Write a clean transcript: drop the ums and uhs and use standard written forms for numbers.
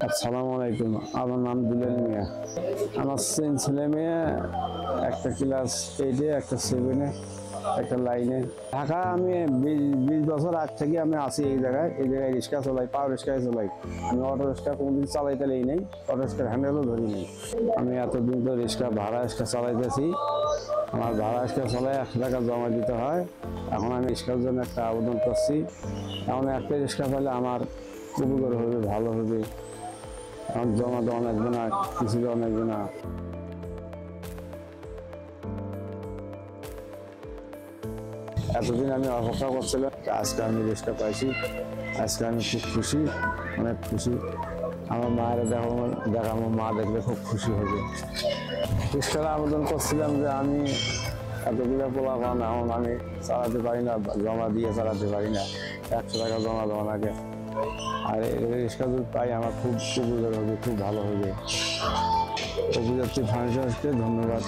আসসালামু আলাইকুম। আমার নাম দুলাল মিয়া। আমার ছেলে মেয়ে একটা ক্লাস 8-এ, একটা 7-এ, একটা লাইনে। ঢাকা আমি 20 বছর আগ থেকে আমি আছি এই জায়গায় রিক্সা চলাই, পাওয়ার রিক্সায় চলাই। আমি অটো রিক্সা কোনোদিন চালাইতে নেই, অটো রিক্সার হ্যান্ডেলও ধরি নেই। আমি এতদিন তো ভাড়া রিক্সা চালাইতেছি। আমার ভাড়া রিক্সা চালাই 100 টাকা জমা দিতে হয়। এখন আমি রিক্সার জন্য একটা আবেদন করছি। এখন একটা রিক্সা পেলে আমার উপকার হবে, ভালো হবে। এখন জমা দেওয়া লাগবে না, কিছু দেওয়া লাগবে না। এতদিন আমি অপেক্ষা করছিলাম, আজকে আমি রিক্সা পাইছি। আজকে আমি খুব খুশি, অনেক খুশি। আমার মায়ের দেখাবো, মা দেখলে খুব খুশি হবে। রিক্সার আবেদন করছিলাম যে আমি এতগুলো পোলাপান এখন আমি চালাতে পারি না, জমা দিয়ে চালাতে পারি না। 100 টাকা জমা দেওয়া লাগে। আর রিক্সা যদি পাই আমার খুব উপকার হবে, খুব ভালো হবে। অভিযাত্রী ফাউন্ডেশনকে ধন্যবাদ।